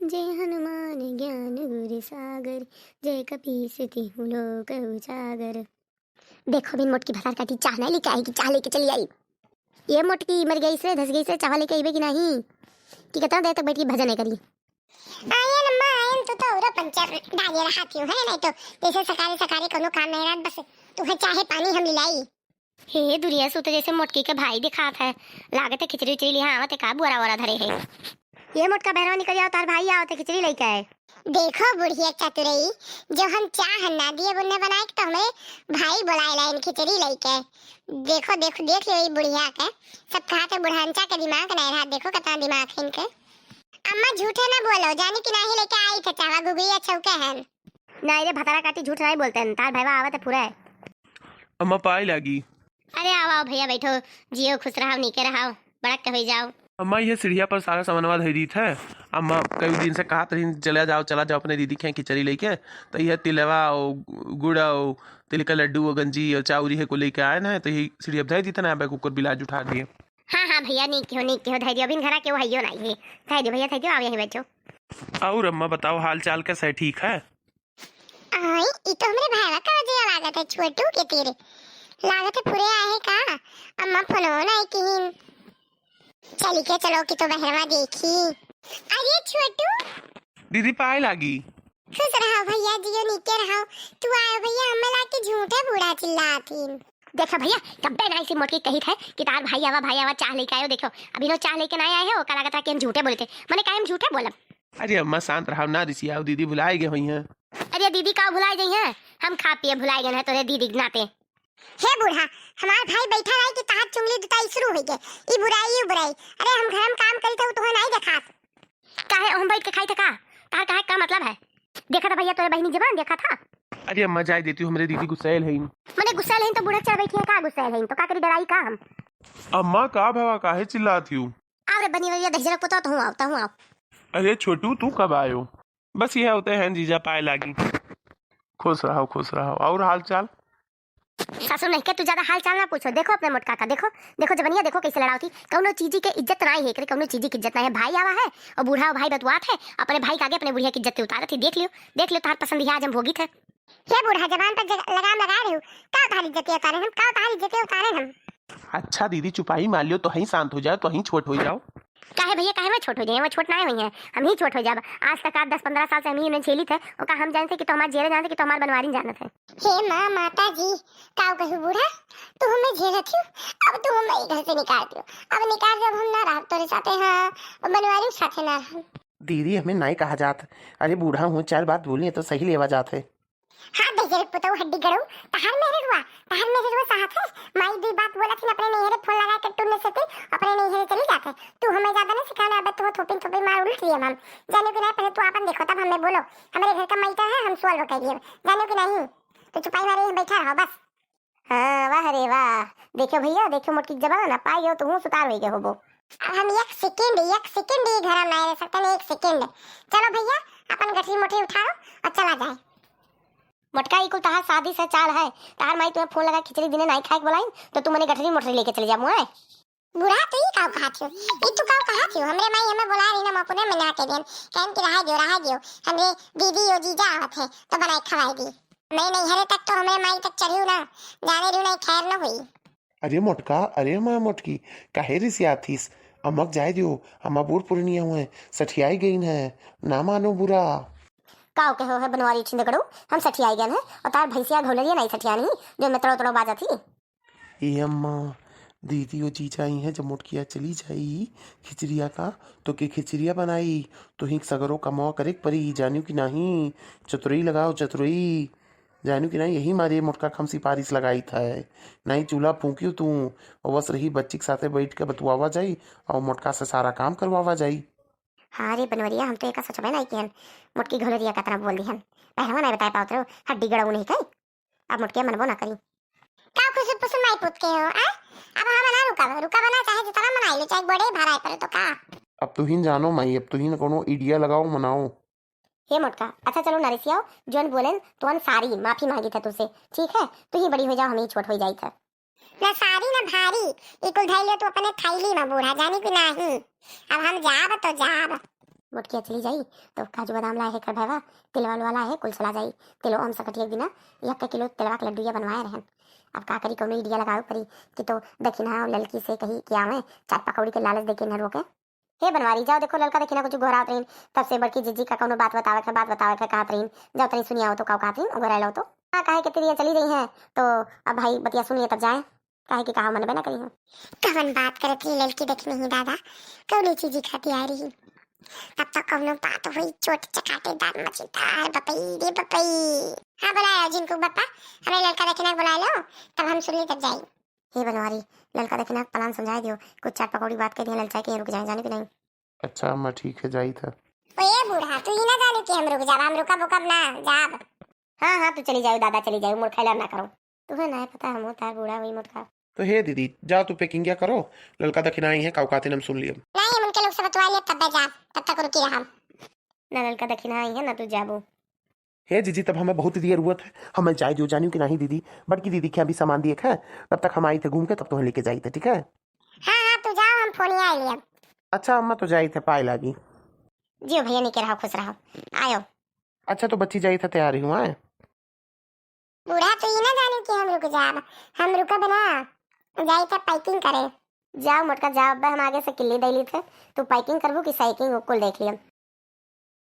जय हनुमान ज्ञान गुर सागर, जय कपीस तिहु लोक उजागर। देखो बिन मोटकी भसार काटी चाह नहीं लेके आएगी, चाह लेके चली आई। ये मोटकी मर गई से धस गई से चाह लेके आईबे कि नहीं कि कितना देर तक बैठ के भजन नहीं करी। आयन अम्मा आयन तो औरा पंचायत डालिए रहा थी है नहीं तो जैसे सकारे सकारे कोनो काम नहीं रात बस तुम्हें चाहे पानी हम मिलाई। हे दुनिया सु तो जैसे मोटकी के भाई दिखात है, लागत है खिचड़ी उचड़ी लिया आवत है का बुरा वरा धरे है। ये मोटका बहरवा निकल आओ तार भाई आवत है खिचड़ी लेके आए। देखो बुढ़िया चतुरई, जो हम चाह ना दिए बुन्ने बनाए तो हमें भाई बुलाए लाइन खिचड़ी लेके। देखो देखो देख लो ये बुढ़िया के सब कहते बुढ़ांचा के दिमाग नहीं रहा, देखो कितना दिमाग है इनके। अम्मा झूठे ना बोलो, जानी कि नहीं लेके आई थे चावा गुगुया चौके हैं। नहीं रे भतारा काटी झूठ नहीं बोलते हैं, तार भाईवा आवत है पूरा है। अम्मा पाई लागी। अरे आओ आओ भैया बैठो, जियो खुश रहो नीके रहो बड़क के हो जाओ। अम्मा ये सीढ़िया पर सारा सामानवा धरी दी है। अम्मा कई दिन से कहा रही चला जाओ अपने दीदी के खिचड़ी लेके, तो यह तिलवा और गुड़ और तिल का लड्डू और गंजी और चाउरी है को लेके आए ना, तो यही सीढ़ी अब धरी दी था ना, कुकर बिलाज उठा दिए। हाँ हाँ भैया नीक हो धैर्य अभी घर के हइयो नहीं है। धैर्य भैया धैर्य आओ यहीं बैठो। और अम्मा बताओ हाल चाल कैसे, ठीक है? आई ये तो हमरे भाईवा का वजह लागत है, छोटू के तेरे लागत है पूरे आए का। अम्मा फोन नहीं की चली के चलो कि तो बहरवा देखी। अरे छोटू दीदी पाई लागी। खुश रहो भैया, जियो नीचे रहो। तू आयो भैया, हमें लाके झूठे बूढ़ा चिल्लाती। देखो भैया कब्बे ना इसी मोटकी कही थे कि तार भाई आवा चाह लेके आयो। देखो अभी नो चाह लेके नहीं आए हो, कल लगता कि हम झूठे बोले थे। मैंने कहा हम झूठे बोला। अरे अम्मा शांत रहो ना, ऋषि आओ दीदी भुलाए गए हुई हैं। अरे दीदी का भुलाई गई है, हम खा पिए भुलाई गए हैं तो दीदी नाते। हे बूढ़ा, हमार भाई बैठा रहा कि तार चुंगली दुताई शुरू हो गई। ई बुराई अरे हम घर में काम करी तो तुम्हें नहीं देखा काहे हम बैठ के खाई था का? तार काहे का मतलब है? देखा था भैया तोरे बहनी जबान देखा था। अरे अम्मा जाए देती हूँ, हमारे दीदी गुस्सैल है। मैंने गुस्सा लेन तो बूढ़ा चढ़ बैठी है का गुस्सा लेन तो का करी डराई का हम। अम्मा का भावा काहे चिल्लाती हूँ? अरे बनी भैया दहजरा पुता तो हूँ आओ। अरे छोटू तू कब आयो? बस यह होते हैं जीजा पाए लागी। खुश रहो। और हाल चाल? सासू नहीं के तू ज्यादा हाल चाल ना पूछो। देखो अपने मोटका का देखो जवनिया देखो कैसे लड़ाती। कौनो चीजी के इज्जत नहीं है करे, कौनो चीजी की इज्जत नहीं है। भाई आवा है और बूढ़ा भाई बतवात है, अपने भाई के आगे अपने बुढ़िया की इज्जत उतारत थी। देख लियो तार पसंद आज हम भोगी थे। हे बूढ़ा जबान पर लगाम लगा रहे हो, का तारी इज्जत उतारे हम, का तारी इज्जत उतारे हम। अच्छा दीदी चुपाई मान लियो तो ही शांत हो जाओ, तो ही छोट हो जाओ। काहे भैया काहे मैं छोट हो जाए? मैं छोट नहीं हुई है, हम ही छोट हो जाब। आज तक आप 10-15 साल से हम ही ने झेली थे और का हम जानते कि तो हमारे जेरे जानते कि तो हमारे बनवारी जानते थे। हे माँ माता जी काऊ कहू बूढ़ा, तू हमें झेलत हो, अब तू हमें घर से निकाल दियो। अब निकाल जब हम ना रह तोरे साथे, हाँ बनवारी साथे ना रह। दीदी हमें नहीं कहा जात। अरे बूढ़ा हूँ, 4 बात बोलिए तो सही लेवा जाते। हाँ दहजर पुतो हड्डी गड़ो तहार मेरे रुआ साथ है। माई दी बात बोला थी अपने नैहरे फोन लगा के टूटने से अपने नैहरे चली जाते। तू हमें ज्यादा नहीं सिखाना, अब तू थोपिन मार उल्ट लिए हम जानो कि नहीं। पहले तू अपन देखो तब हमें बोलो। हमारे घर का मैटर है, हम सॉल्व कर लिए जानो कि नहीं। तो चुपाई मारे बैठा रहो बस। हाँ वाह रे वाह, देखो भैया देखो मोटकी जबान ना पाई हो तो हूँ सुतार हो गए हो। हम एक सेकंड ही घर में नहीं रह सकते नहीं, 1 सेकंड। चलो भैया अपन गठरी मोटरी उठाओ और चला जाए। मोटका ही को तहार शादी से चाल है, तहार माई तुम्हें फोन लगा खिचड़ी दिने नहीं खाए बोलाई तो तू मैंने गठरी मोटरी लेके चले जा मुआ। बुढ़ा तो ये काऊ कहा थियो, ये तू काऊ कहा थियो। हमरे माई हमें बुला रही ना मपुने में ना के दिन कहन कि रहा दियो हमरे दीदी और जीजा आवत है तो बनाई खवाई दी। मैं नहीं हरे तक तो हमरे माई तक चढ़ी ना, जाने रू नहीं खैर न हुई। अरे मोटका, अरे माँ मोटकी काहे रिसी आतीस? अमक जाए दियो, अम्मा बूढ़ पुरनिया हुए सठियाई गई है, ना मानो बुरा। काव के हो है बनवारी छिंदकड़ो, हम सठियाई गए हैं और तार भैंसिया घोलरिया नहीं सठियानी जो मैं तड़ो बाजा थी। ए अम्मा दीदी और जीजा आई है, जब मोटकिया चली जाई खिचड़िया का तो के खिचड़िया बनाई तो ही सगरों कमाओ करे परी, जानू कि नहीं। चतुरई लगाओ चतुरई, जानू कि नहीं। यही मारे मोटका खम सिफारिश लगाई था नहीं, चूल्हा फूकियो तू और बस रही बच्ची के साथे बैठ के बतुआवा जाई और मोटका से सारा काम करवावा जाई। हाँ रे बनवरिया हम तो एक सच में नहीं किया मोटकी घोलरिया का तरह बोल दी हम पहले नहीं बता पाओ हड्डी गड़ाऊ नहीं कही। अब मोटकिया मनबो ना करी का कुछ पसंद माई पुत के हो आ? अब हम ना रुका बना चाहे जितना मनाई लो चाहे बड़े भराई पर तो का। अब तू ही जानो माई, अब तू ही कोनो आइडिया लगाओ मनाओ। हे मोटका अच्छा चलो नरिसियाओ जोन बोले तो हम सारी माफी मांगी था तुझसे, ठीक है? तू ही बड़ी हो जाओ हम ही छोट हो जाई था। ना सारी ना भारी इकुल धैले तो अपने थैली में बूढ़ा जानी कि नहीं। अब हम जाब तो जाब। मोटकी चली जाई तो काजू बादाम लाए है कर भैवा तिलवा वाला है कुल चला जाई तिलो हम सकट एक दिना 1 किलो तिलवा के लड्डू बनवाए रहन। अब का करी कौनो इडिया लगाओ परी कि तो दक्षिणा और लड़की से कही कि आवे चाट पकौड़ी के लालच देके न रोके। हे बनवारी जाओ देखो लड़का दक्षिणा कुछ घोरात रहीन तब से बड़की जीजी का कौनो बात बतावे के कहत रहीन जाओ तनी सुनिया हो तो का कहत रहीन घोरा लो तो हाँ काहे के तिरिया चली रही है तो अब भाई बतिया सुनिए तब जाए काहे की कहा मन बना करी है। कवन बात करत रही लड़की देखनी ही दादा कौनो चीज खाती आ रही तब तक कौनो बात हुई चोट चकाटे दांत मचीदार बपई रे बपई। हाँ बुलाया जिनको बप्पा हमें लड़का देखना बुला लो तब हम सुन ली तब जाई। हे बनवारी लड़का देखना प्लान समझा दियो कुछ चाट पकौड़ी बात करी ललचाई के रुक जाए जाने की नहीं। अच्छा अम्मा ठीक है जाई था। ओ ये बूढ़ा तू ही ना जाने कि हम रुक जाब हम रुका बुकब ना जाब। हाँ तू चली जाओ दादा चली जाओ मुड़ खैला ना करो तुम्हें ना पता हम तार बूढ़ा हुई मोटका। तो हे दीदी जाओ तू पैकिंग क्या करो लड़का दक्षिणा आई है काउकाती हम सुन लिए। नहीं हम उनके लोग से बतवा लिए तब जा तब तक रुकी रहा। ना लड़का दक्षिणा आई है ना तू जाबो। हे जीजी तब हमें बहुत जरूरत है हमें जाए जो जानी कि नहीं दीदी बड़की दीदी के अभी सामान दिए है तब तक हम आई थे घूम के तब तो लेके जाई थे ठीक है। हाँ तू जाओ हम फोन आ लिए। अच्छा अम्मा तो जाई थे पाए लागी। जियो भैया निके रहो खुश रहो आयो। अच्छा तो बच्ची जाई था तैयारी हुआ है। बूढ़ा तू ही ना जाने कि हम रुक जाब हम रुका बना जाई तब पैकिंग करे। जाओ मोटका जाओ अब हम आगे से किल्ली दैली थे तू पैकिंग करबू कि साइकिंग कुल देख लिया।